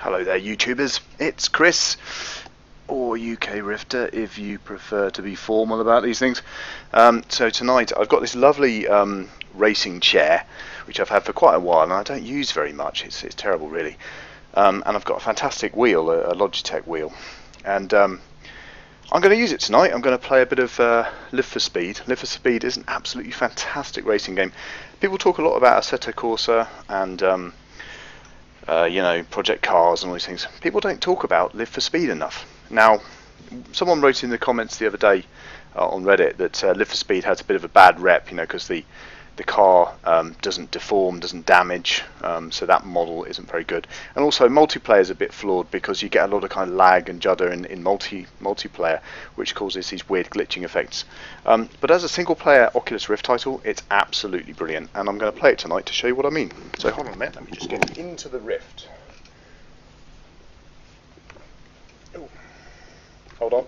Hello there YouTubers, it's Chris, or UKRifter if you prefer to be formal about these things. So tonight I've got this lovely racing chair which I've had for quite a while and I don't use very much, it's terrible really. And I've got a fantastic wheel, a Logitech wheel, and I'm going to use it tonight. I'm going to play a bit of Live for Speed. Live for Speed is an absolutely fantastic racing game. People talk a lot about Assetto Corsa and you know, Project Cars and all these things. People don't talk about Live for Speed enough. Now, someone wrote in the comments the other day on Reddit that Live for Speed has a bit of a bad rep, you know, because the car doesn't deform, doesn't damage, so that model isn't very good. And also multiplayer is a bit flawed because you get a lot of kind of lag and judder in multiplayer, which causes these weird glitching effects. But as a single player Oculus Rift title, it's absolutely brilliant, and I'm going to play it tonight to show you what I mean. So hold on a minute, let me just get into the Rift. Ooh. Hold on.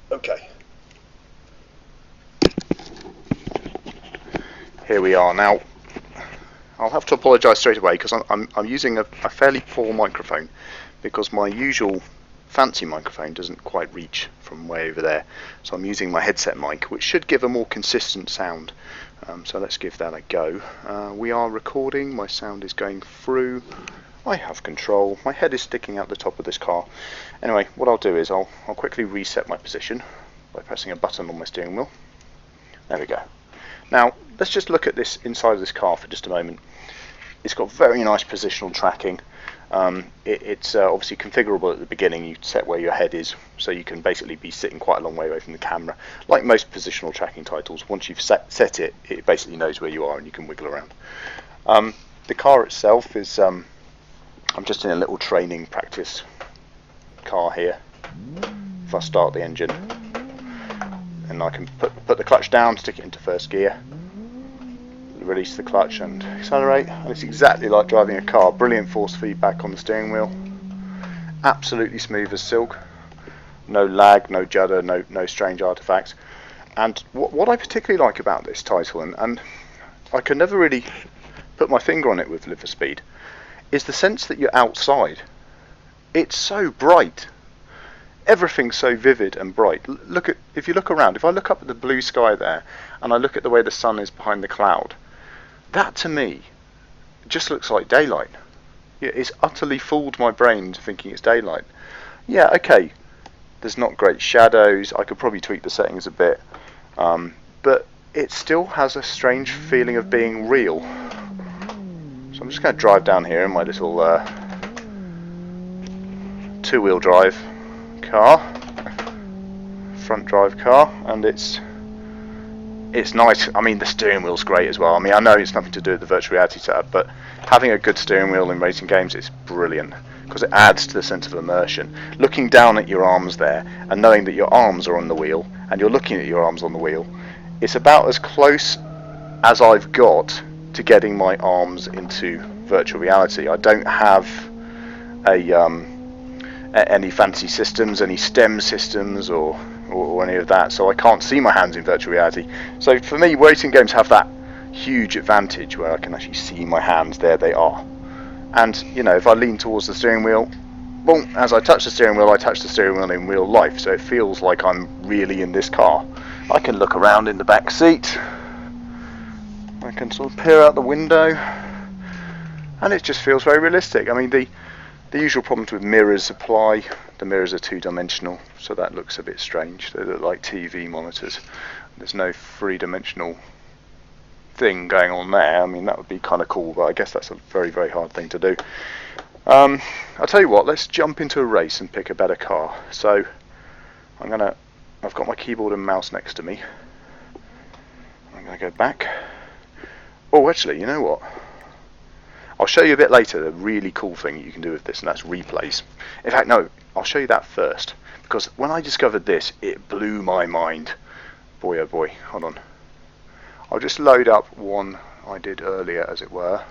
Okay. Here we are now. I'll have to apologise straight away because I'm using a fairly poor microphone because my usual fancy microphone doesn't quite reach from way over there. So I'm using my headset mic, which should give a more consistent sound. So let's give that a go. We are recording. My sound is going through. I have control. My head is sticking out the top of this car. Anyway, what I'll do is I'll quickly reset my position by pressing a button on my steering wheel. There we go. Now, let's just look at this inside of this car for just a moment. It's got very nice positional tracking. It's obviously configurable at the beginning. You set where your head is, so you can basically be sitting quite a long way away from the camera. Like most positional tracking titles, once you've set it, it basically knows where you are and you can wiggle around. The car itself is... I'm just in a little training practice car here. If I start the engine, and I can put the clutch down, stick it into first gear, release the clutch and accelerate, and it's exactly like driving a car. Brilliant force feedback on the steering wheel, absolutely smooth as silk, no lag, no judder, no strange artifacts. And what I particularly like about this title, and I can never really put my finger on it with Live for Speed, is the sense that you're outside. It's so bright. Everything's so vivid and bright. If you look around, if I look up at the blue sky there, and I look at the way the sun is behind the cloud, that to me just looks like daylight. Yeah, it's utterly fooled my brain thinking it's daylight. Yeah, okay, there's not great shadows, I could probably tweak the settings a bit, but it still has a strange feeling of being real. So I'm just going to drive down here in my little two-wheel drive car, front drive car, and it's nice. I mean, the steering wheel's great as well. I mean, I know it's nothing to do with the virtual reality setup, but having a good steering wheel in racing games is brilliant because it adds to the sense of immersion. Looking down at your arms there and knowing that your arms are on the wheel and you're looking at your arms on the wheel, it's about as close as I've got to getting my arms into virtual reality. I don't have any fancy systems, any STEM systems or any of that, so I can't see my hands in virtual reality. So for me, racing games have that huge advantage where I can actually see my hands, there they are. And you know, if I lean towards the steering wheel, boom, as I touch the steering wheel, I touch the steering wheel in real life, so it feels like I'm really in this car. I can look around in the back seat, I can sort of peer out the window, and it just feels very realistic. I mean, the usual problems with mirrors apply. The mirrors are two-dimensional, so that looks a bit strange. They look like TV monitors. There's no three-dimensional thing going on there. I mean, that would be kind of cool, but I guess that's a very, very hard thing to do. I'll tell you what, let's jump into a race and pick a better car. So I've got my keyboard and mouse next to me. I'm going to go back. Oh, actually, you know what? I'll show you a bit later the really cool thing you can do with this, and that's replays. In fact, no, I'll show you that first, because when I discovered this, it blew my mind. Boy, oh boy, hold on. I'll just load up one I did earlier, as it were.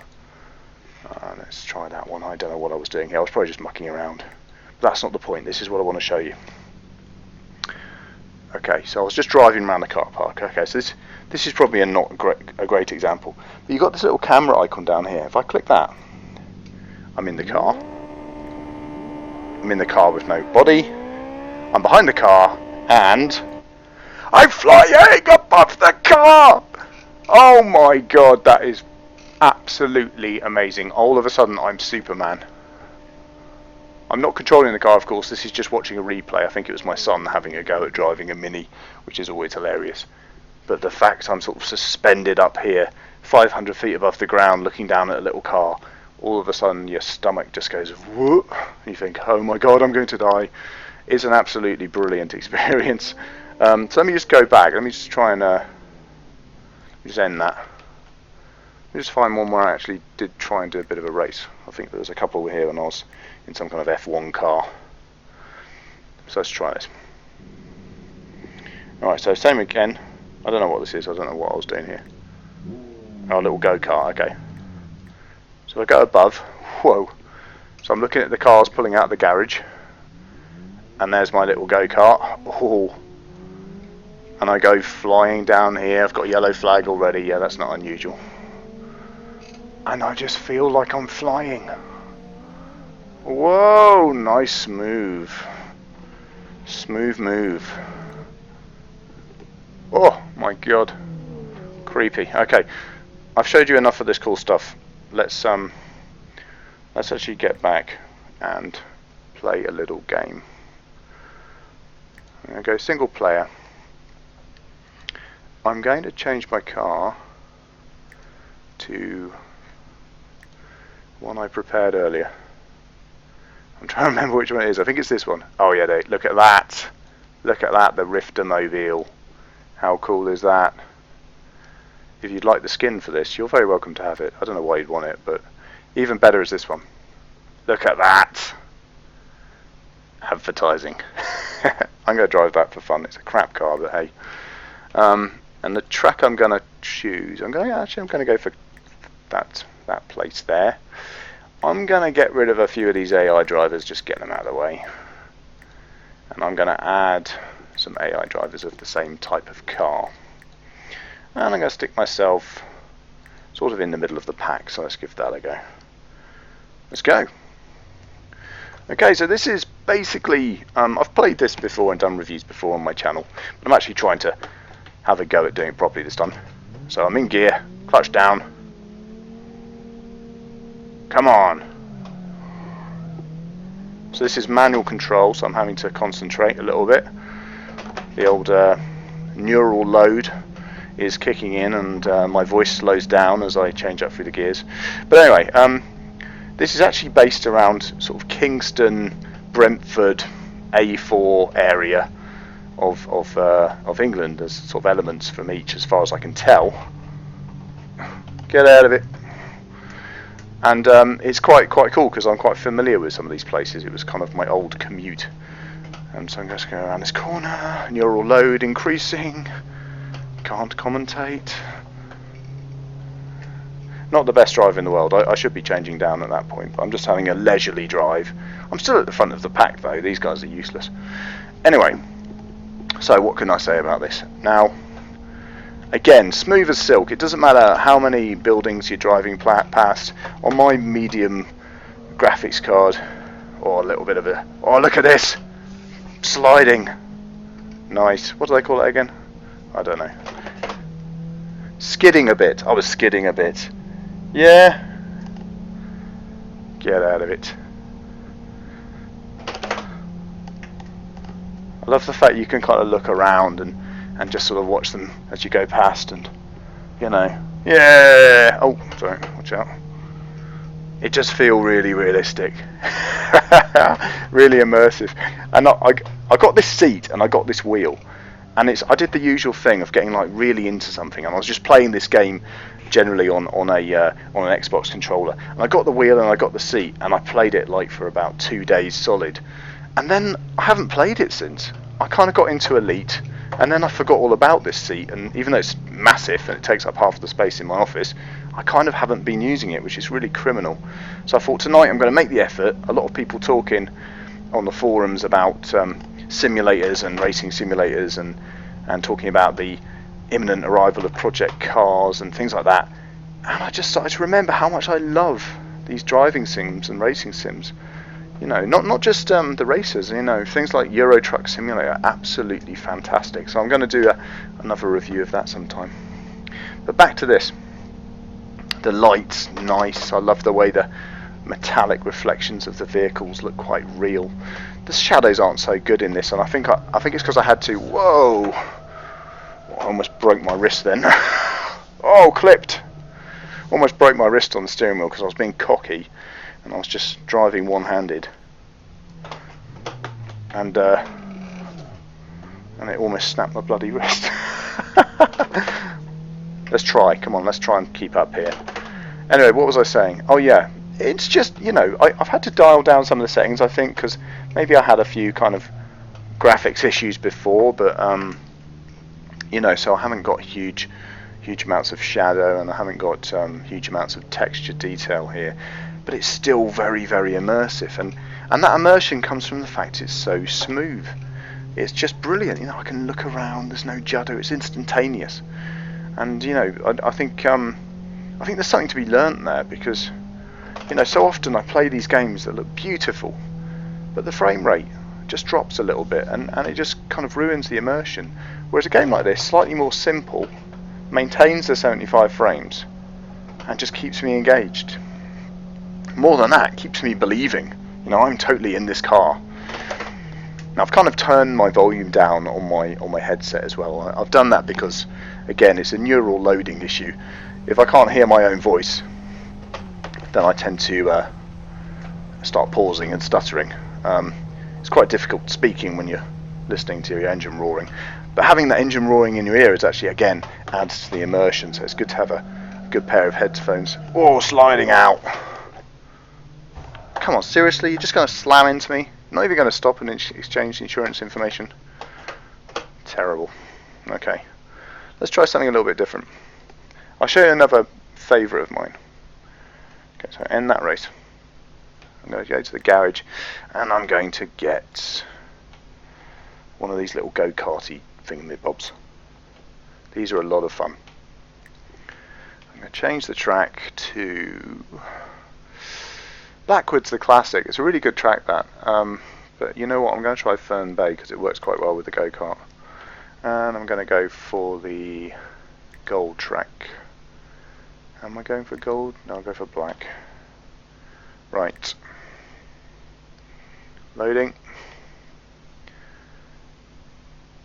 Let's try that one. I don't know what I was doing here. I was probably just mucking around. But that's not the point. This is what I want to show you. Okay, so I was just driving around the car park. Okay, so This is probably not a great example, but you've got this little camera icon down here. If I click that, I'm in the car. I'm in the car with no body. I'm behind the car, and I'm flying above the car! Oh my god, that is absolutely amazing. All of a sudden, I'm Superman. I'm not controlling the car, of course. This is just watching a replay. I think it was my son having a go at driving a Mini, which is always hilarious. But the fact I'm sort of suspended up here, 500 feet above the ground, looking down at a little car, all of a sudden your stomach just goes whoop. You think, oh my god, I'm going to die. It's an absolutely brilliant experience. So let me just go back. Let me just try and just end that. Let me just find one where I actually did try and do a bit of a race. I think there was a couple here when I was in some kind of F1 car. So let's try this. Alright, so same again. I don't know what this is. I don't know what I was doing here. Oh, a little go-kart. Okay. So I go above. Whoa. So I'm looking at the cars pulling out of the garage. And there's my little go-kart. Oh. And I go flying down here. I've got a yellow flag already. Yeah, that's not unusual. And I just feel like I'm flying. Whoa, nice move. Smooth move. Oh my god. Creepy. Okay. I've showed you enough of this cool stuff. Let's actually get back and play a little game. I'm going to go single player. I'm going to change my car to one I prepared earlier. I'm trying to remember which one it is. I think it's this one. Oh yeah, look at that. Look at that, the Rifter mobile. How cool is that? If you'd like the skin for this, you're very welcome to have it. I don't know why you'd want it, but even better is this one. Look at that. Advertising. I'm going to drive that for fun. It's a crap car, but hey. And the track I'm going to choose, I'm going to go for that place there. I'm going to get rid of a few of these AI drivers, just get them out of the way. And I'm going to add some AI drivers of the same type of car. And I'm going to stick myself sort of in the middle of the pack, so let's give that a go. Let's go. Okay, so this is basically, I've played this before and done reviews before on my channel, but I'm actually trying to have a go at doing it properly this time. So I'm in gear, clutch down. Come on. So this is manual control, so I'm having to concentrate a little bit. The old neural load is kicking in, and my voice slows down as I change up through the gears. But anyway, this is actually based around sort of Kingston, Brentford, A4 area of England. There's sort of elements from each, as far as I can tell. Get out of it. And it's quite cool because I'm quite familiar with some of these places. It was kind of my old commute. And so I'm just going around this corner. Neural load increasing. Can't commentate. Not the best drive in the world. I should be changing down at that point, but I'm just having a leisurely drive. I'm still at the front of the pack though. These guys are useless. Anyway, so what can I say about this? Now, again, smooth as silk. It doesn't matter how many buildings you're driving past. On my medium graphics card, or a little bit of a... Oh, look at this! Sliding. Nice. What do they call it again? I don't know. Skidding a bit. I was skidding a bit. Yeah. Get out of it. I love the fact you can kind of look around and just sort of watch them as you go past, and you know, yeah. Oh, sorry, watch out. It just feels really realistic, really immersive. And I got this seat and I got this wheel, and I did the usual thing of getting like really into something, and I was just playing this game generally on an Xbox controller, and I got the wheel and I got the seat, and I played it like for about 2 days solid, and then I haven't played it since. I kind of got into Elite, and then I forgot all about this seat, and even though it's massive and it takes up half of the space in my office, I kind of haven't been using it, which is really criminal. So I thought tonight I'm going to make the effort. A lot of people talking on the forums about simulators and racing simulators, and talking about the imminent arrival of project cars and things like that, and I just started to remember how much I love these driving sims and racing sims. You know, not just the racers. You know, things like Euro Truck Simulator are absolutely fantastic. So I'm going to do another review of that sometime. But back to this. The lights, nice. I love the way the metallic reflections of the vehicles look quite real. The shadows aren't so good in this, and I think it's because I had to. Whoa! I almost broke my wrist then. Oh, clipped! Almost broke my wrist on the steering wheel because I was being cocky, and I was just driving one-handed, and it almost snapped my bloody wrist. Let's try. Come on, let's try and keep up here. Anyway, what was I saying? Oh yeah, it's just, you know, I've had to dial down some of the settings, I think, because maybe I had a few kind of graphics issues before, but you know, so I haven't got huge amounts of shadow, and I haven't got huge amounts of texture detail here, but it's still very, very immersive, and that immersion comes from the fact it's so smooth. It's just brilliant. You know, I can look around, there's no judder, it's instantaneous, and you know, I think there's something to be learnt there, because you know, so often I play these games that look beautiful, but the frame rate just drops a little bit, and it just kind of ruins the immersion. Whereas a game like this, slightly more simple, maintains the 75 frames and just keeps me engaged. More than that, keeps me believing, you know, I'm totally in this car. Now I've kind of turned my volume down on my headset as well. I've done that because, again, it's a neural loading issue. If I can't hear my own voice, then I tend to start pausing and stuttering. It's quite difficult speaking when you're listening to your engine roaring, but having that engine roaring in your ear is actually, again, adds to the immersion, so it's good to have a good pair of headphones. Oh, sliding out. Come on, seriously, you're just going to slam into me? Not even going to stop and exchange insurance information? Terrible. Okay, let's try something a little bit different. I'll show you another favourite of mine. Okay, so end that race. I'm going to go to the garage, and I'm going to get one of these little go-karty thingamabobs. These are a lot of fun. I'm going to change the track to Blackwood's the classic. It's a really good track, that. But you know what? I'm going to try Fern Bay because it works quite well with the go-kart. And I'm going to go for the gold track. Am I going for gold? No, I'll go for black. Right. Loading.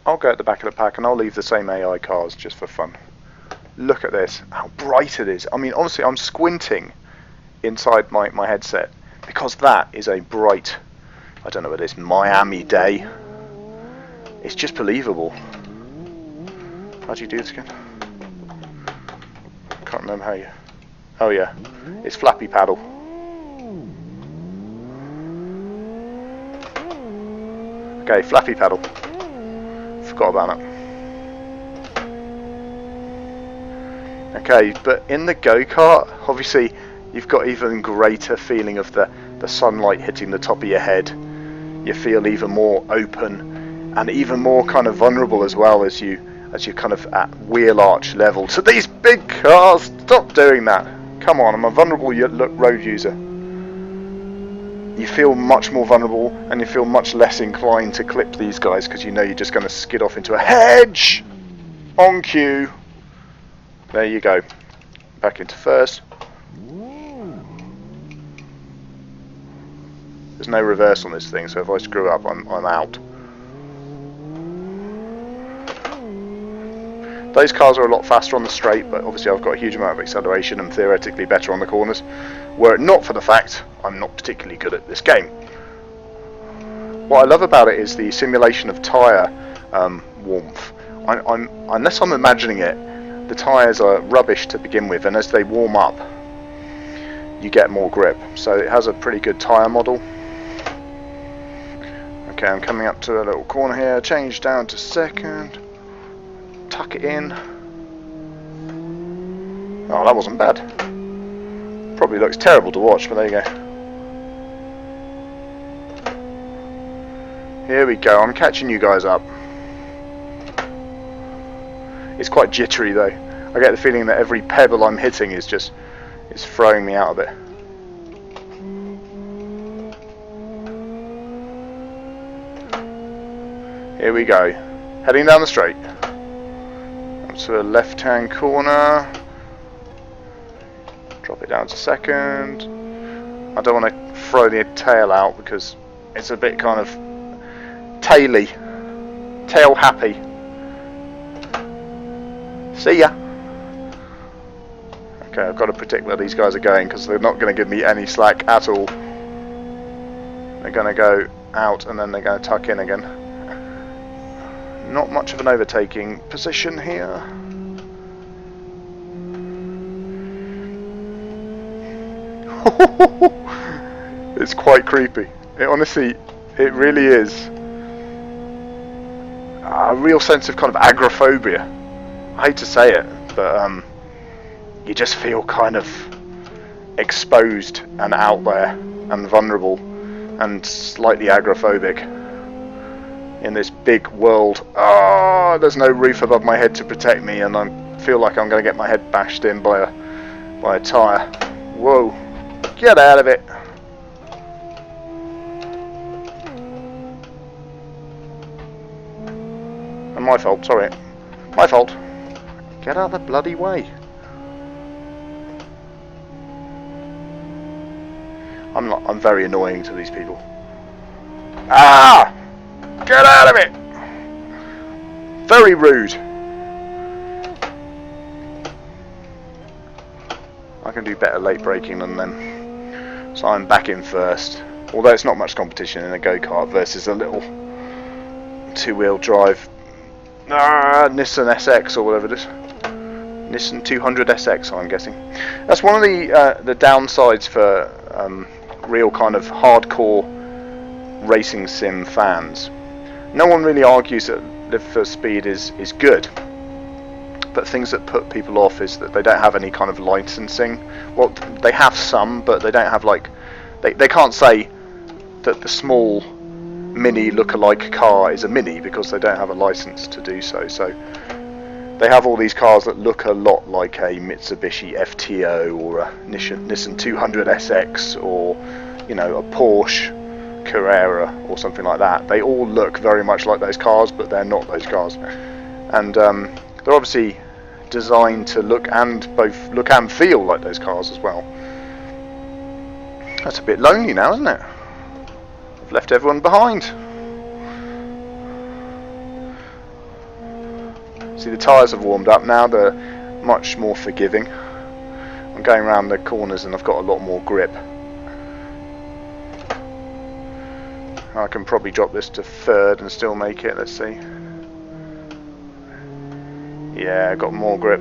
I'll go at the back of the pack, and I'll leave the same AI cars just for fun. Look at this, how bright it is. I mean, honestly, I'm squinting inside my headset because that is a bright, I don't know what it is, Miami day. It's just believable. How do you do this again? Can't remember how you... Oh yeah, it's flappy paddle. Okay, flappy paddle. Forgot about that. Okay, but in the go-kart, obviously, you've got even greater feeling of the sunlight hitting the top of your head. You feel even more open and even more kind of vulnerable as well as you're kind of at wheel arch level to these big cars. Stop doing that. Come on, I'm a vulnerable road user. You feel much more vulnerable, and you feel much less inclined to clip these guys because you know you're just going to skid off into a hedge. On cue. There you go. Back into first. There's no reverse on this thing, so if I screw up, I'm out. Those cars are a lot faster on the straight, but obviously I've got a huge amount of acceleration and theoretically better on the corners. Were it not for the fact I'm not particularly good at this game. What I love about it is the simulation of tyre warmth. Unless I'm imagining it, the tyres are rubbish to begin with, and as they warm up, you get more grip. So it has a pretty good tyre model. Okay, I'm coming up to a little corner here, change down to second. Tuck it in. Oh, that wasn't bad. Probably looks terrible to watch, but there you go. Here we go, I'm catching you guys up. It's quite jittery though. I get the feeling that every pebble I'm hitting is throwing me out a bit. Here we go. Heading down the straight. To a left-hand corner. Drop it down to second. I don't want to throw the tail out because it's a bit kind of taily, tail happy. See ya. Okay, I've got to predict where these guys are going because they're not going to give me any slack at all. They're going to go out and then they're going to tuck in again. Not much of an overtaking position here. It's quite creepy. It honestly, it really is a real sense of kind of agoraphobia. I hate to say it, but you just feel kind of exposed and out there and vulnerable and slightly agoraphobic in this big world. Oh, there's no roof above my head to protect me, and I feel like I'm going to get my head bashed in by a tyre. Whoa, get out of it. And my fault, sorry. My fault. Get out of the bloody way. I'm very annoying to these people. Ah! Get out of it! Very rude. I can do better late braking than them. So I'm back in first. Although it's not much competition in a go-kart versus a little two-wheel drive Nissan SX or whatever it is. Nissan 200 SX, I'm guessing. That's one of the downsides for real kind of hardcore racing sim fans. No one really argues that Live for Speed is good, but things that put people off is that they don't have any kind of licensing. Well, they have some, but they don't have like they can't say that the small Mini look-alike car is a Mini because they don't have a license to do so. So they have all these cars that look a lot like a Mitsubishi FTO or a Nissan 200 SX or, you know, a Porsche Carrera or something like that. They all look very much like those cars, but they're not those cars. And they're obviously designed to look and feel like those cars as well. That's a bit lonely now, isn't it? I've left everyone behind. See, the tyres have warmed up now. They're much more forgiving. I'm going around the corners and I've got a lot more grip. I can probably drop this to third and still make it. Let's see. Yeah, I got more grip.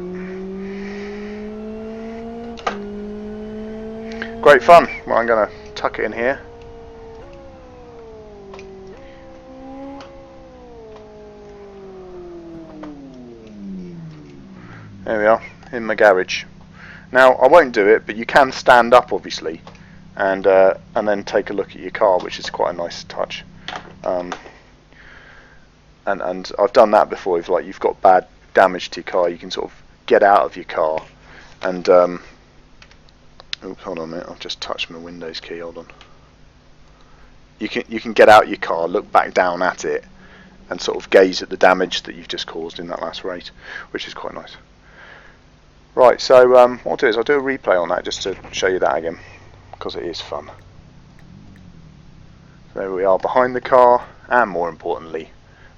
Great fun. Well, I'm going to tuck it in here. There we are, in my garage. Now, I won't do it, but you can stand up, obviously, and then take a look at your car, which is quite a nice touch. And I've done that before. If like you've got bad damage to your car, you can sort of get out of your car and oops, hold on a minute. I've just touched my Windows key. Hold on. You can get out your car, look back down at it, and sort of gaze at the damage that you've just caused in that last race, which is quite nice. Right, so what I'll do is I'll do a replay on that just to show you that again, because it is fun. So there we are behind the car, and more importantly,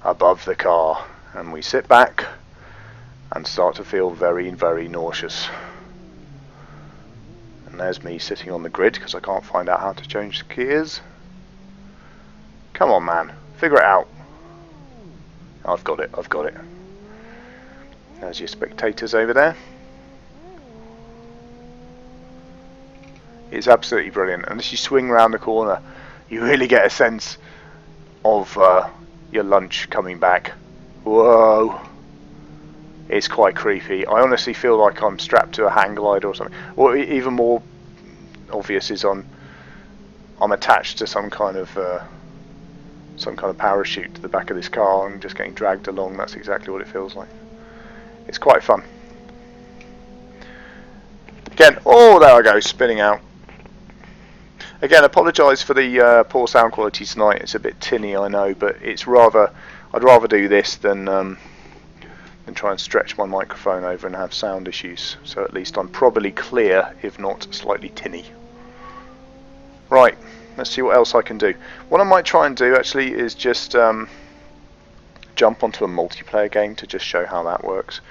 above the car, and we sit back and start to feel very, very nauseous. And there's me sitting on the grid because I can't find out how to change the gears. Come on, man, figure it out. I've got it. There's your spectators over there. It's absolutely brilliant, and as you swing around the corner you really get a sense of your lunch coming back. Whoa, it's quite creepy. I honestly feel like I'm strapped to a hang glider or something. Or even more obvious is I'm attached to some kind of parachute to the back of this car and just getting dragged along. That's exactly what it feels like. It's quite fun. Again, oh, there I go, spinning out. Again, apologise for the poor sound quality tonight. It's a bit tinny, I know, but it's I'd rather do this than try and stretch my microphone over and have sound issues. So at least I'm probably clear, if not slightly tinny. Right, let's see what else I can do. What I might try and do actually is just jump onto a multiplayer game to just show how that works.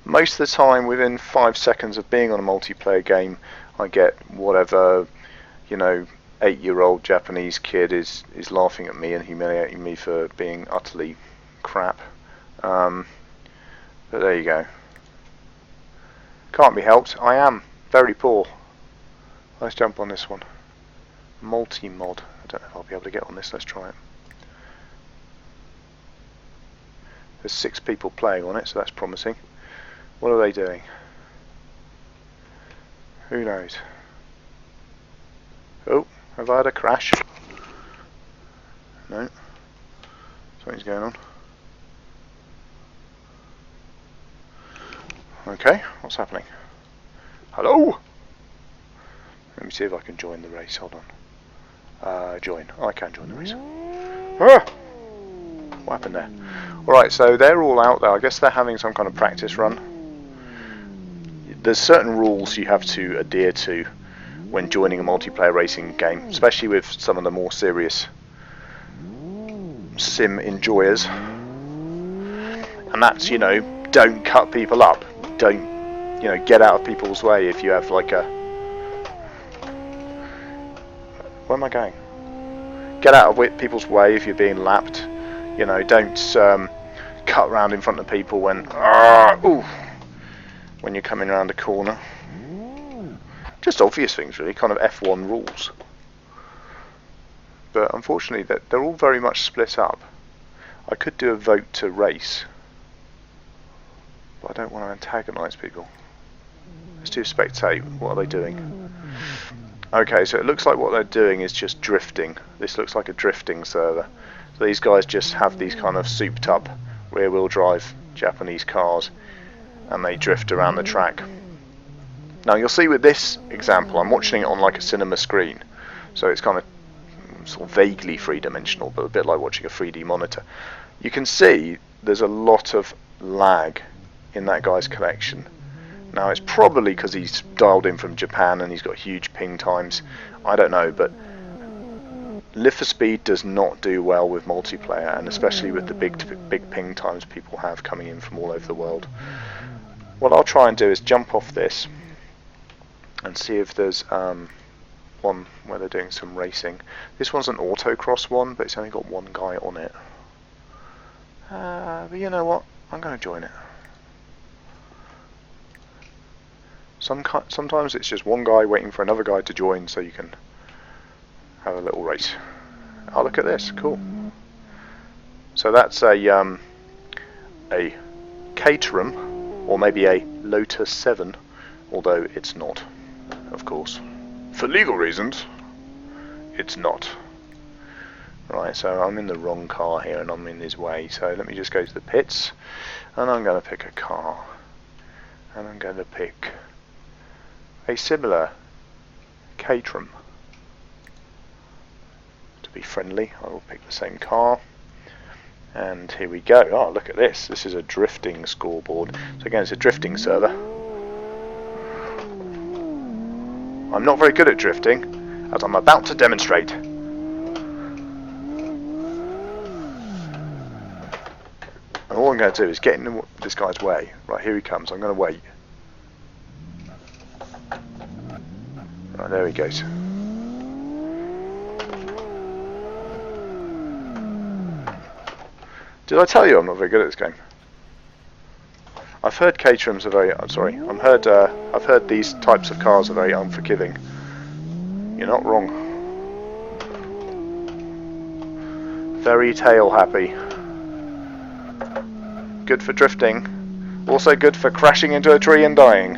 Most of the time, within 5 seconds of being on a multiplayer game, I get whatever, 8-year-old Japanese kid is laughing at me and humiliating me for being utterly crap. But there you go. Can't be helped. I am very poor. Let's jump on this one. Multi-mod. I don't know if I'll be able to get on this. Let's try it. There's 6 people playing on it, so that's promising. What are they doing? Who knows? Oh, have I had a crash? No. Something's going on. Okay, what's happening? Hello? Let me see if I can join the race. Hold on. Join. Oh, I can join the race. Ah! What happened there? Alright, so they're all out there. I guess they're having some kind of practice run. There's certain rules you have to adhere to when joining a multiplayer racing game, especially with some of the more serious sim enjoyers. And that's, don't cut people up. Don't, get out of people's way if you have like a... Where am I going? Get out of people's way if you're being lapped. Don't cut around in front of people when you're coming around a corner. Just obvious things, really, kind of F1 rules. But unfortunately, they're all very much split up. I could do a vote to race, but I don't want to antagonise people. Let's do spectate. What are they doing? Okay, so it looks like what they're doing is just drifting. This looks like a drifting server. So these guys just have these kind of souped up rear-wheel drive Japanese cars, and they drift around the track. Now you'll see with this example, I'm watching it on like a cinema screen, so it's kind of sort of vaguely three-dimensional, but a bit like watching a 3D monitor. You can see there's a lot of lag in that guy's connection. Now it's probably because he's dialed in from Japan and he's got huge ping times. I don't know, but Live for Speed does not do well with multiplayer, and especially with the big ping times people have coming in from all over the world. What I'll try and do is jump off this and see if there's one where they're doing some racing. This one's an autocross one, but it's only got one guy on it. But you know what? I'm going to join it. Sometimes it's just one guy waiting for another guy to join so you can have a little race. Oh, look at this. Cool. So that's a Caterham, or maybe a Lotus 7, although it's not, of course. For legal reasons, it's not. Right, so I'm in the wrong car here and I'm in his way, so let me just go to the pits, and I'm going to pick a car, and I'm going to pick a similar Caterham. To be friendly, I will pick the same car. And here we go. Oh, look at this. This is a drifting scoreboard. So again, it's a drifting server. I'm not very good at drifting, as I'm about to demonstrate. And all I'm going to do is get in this guy's way. Right, here he comes. I'm going to wait. Right, there he goes. Did I tell you I'm not very good at this game? I've heard Caterhams are very... I've heard these types of cars are very unforgiving. You're not wrong. Very tail happy. Good for drifting. Also good for crashing into a tree and dying.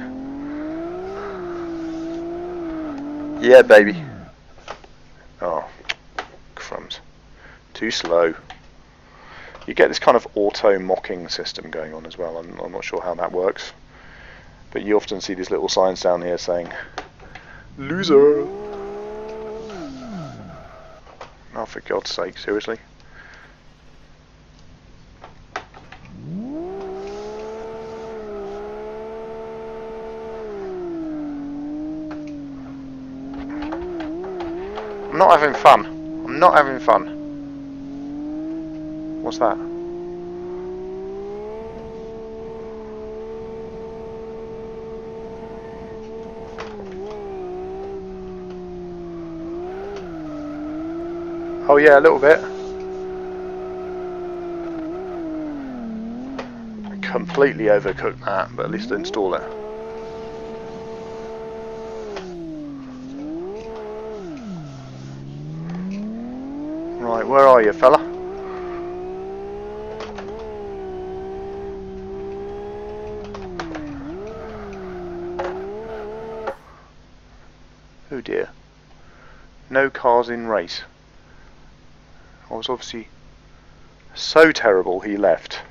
Yeah, baby. Oh, crumbs. Too slow. You get this kind of auto mocking system going on as well. I'm not sure how that works, but you often see these little signs down here saying "loser." Oh, for God's sake, seriously? I'm not having fun. I'm not having fun. What's that? Oh yeah, a little bit. I completely overcooked that, but at least install it. Right, where are you, fella? Oh dear. No cars in race. I was obviously so terrible he left.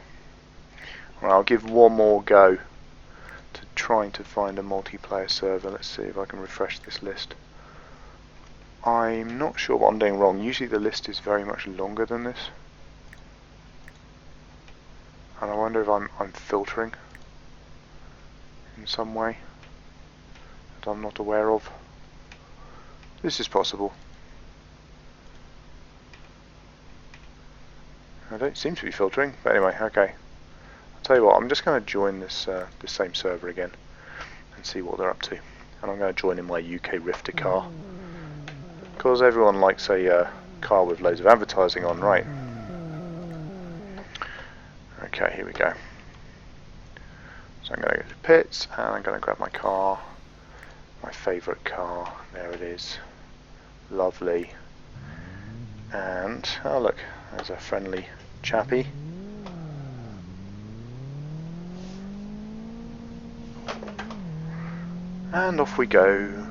Right, I'll give one more go to trying to find a multiplayer server. Let's see if I can refresh this list. I'm not sure what I'm doing wrong. Usually the list is very much longer than this. And I wonder if I'm filtering in some way that I'm not aware of. This is possible. I don't seem to be filtering, but anyway, okay. I'll tell you what, I'm just going to join this this same server again and see what they're up to. And I'm going to join in my UKRifter car. Because everyone likes a car with loads of advertising on, right? Okay, here we go. So I'm going to go to pits and I'm going to grab my car. My favourite car. There it is. Lovely. And, oh look, there's a friendly chappie. And off we go.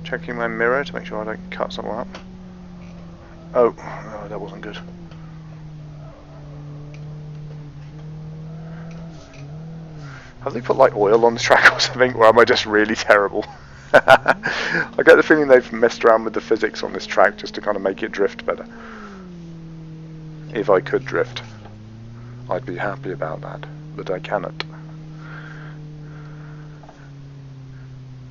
Checking my mirror to make sure I don't cut someone up. Oh, that wasn't good. Have they put like oil on the track or something, or am I just really terrible? I get the feeling they've messed around with the physics on this track just to kind of make it drift better. If I could drift, I'd be happy about that, but I cannot.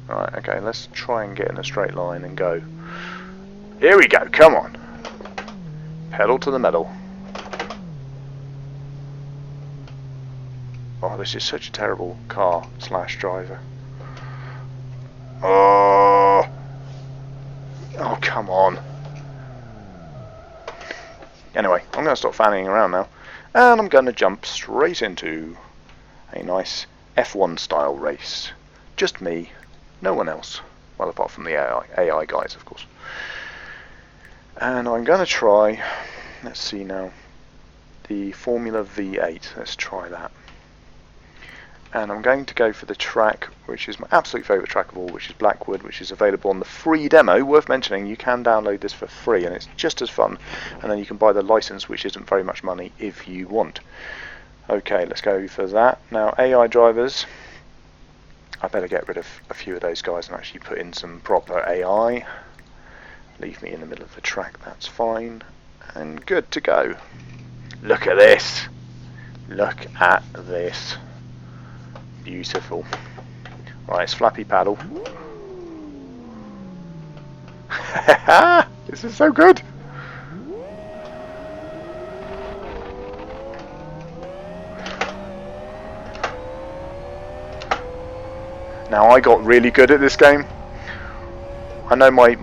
Right, okay, let's try and get in a straight line and go. Here we go, come on! Pedal to the metal. Oh, this is such a terrible car slash driver. Oh! Oh, come on. Anyway, I'm going to stop fanning around now. And I'm going to jump straight into a nice F1 style race. Just me. No one else. Well, apart from the AI guys, of course. And I'm going to try, let's see now, the Formula V8. Let's try that. And I'm going to go for the track, which is my absolute favourite track of all, which is Blackwood, which is available on the free demo. Worth mentioning, you can download this for free, and it's just as fun. And then you can buy the license, which isn't very much money, if you want. Okay, let's go for that. Now, AI drivers, I better get rid of a few of those guys and actually put in some proper AI. Leave me in the middle of the track, that's fine. And good to go. Look at this. Look at this. Beautiful. Right, it's flappy paddle. This is so good. Now I got really good at this game. I know my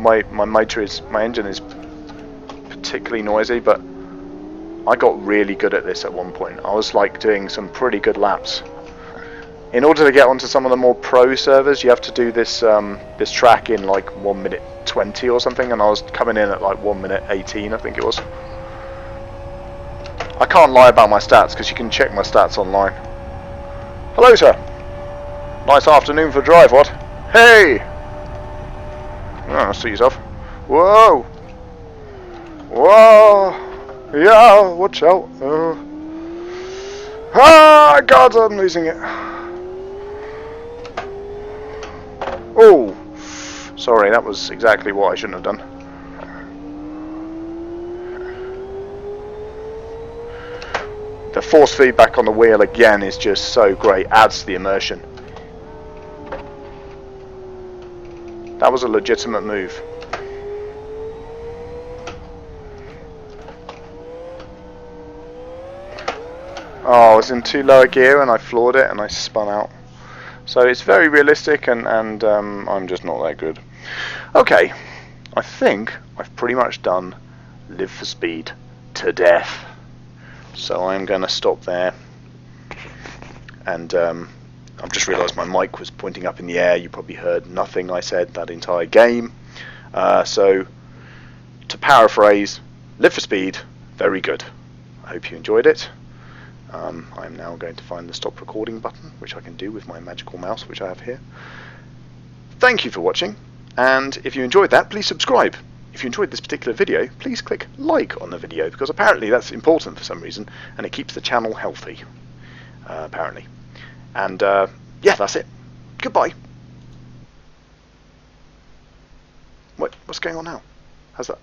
engine is particularly noisy, but I got really good at this at one point. I was like doing some pretty good laps. In order to get onto some of the more pro servers, you have to do this this track in like 1 minute 20 or something, and I was coming in at like 1 minute 18, I think it was. I can't lie about my stats because you can check my stats online. Hello, sir. Nice afternoon for a drive, what? Hey! Oh, see yourself. Whoa! Whoa! Yeah, watch out. Ah, God, I'm losing it. Oh, sorry, that was exactly what I shouldn't have done. The force feedback on the wheel again is just so great, adds to the immersion. That was a legitimate move. Oh, I was in too low a gear and I floored it and I spun out. So it's very realistic and I'm just not that good. Okay, I think I've pretty much done Live for Speed to death. So I'm going to stop there. And I've just realised my mic was pointing up in the air. You probably heard nothing I said that entire game. So to paraphrase, Live for Speed, very good. I hope you enjoyed it. I'm now going to find the stop recording button, which I can do with my magical mouse, which I have here. Thank you for watching, and if you enjoyed that, please subscribe. If you enjoyed this particular video, please click like on the video, because apparently that's important for some reason, and it keeps the channel healthy, apparently. And yeah, that's it. Goodbye. What's going on now? How's that?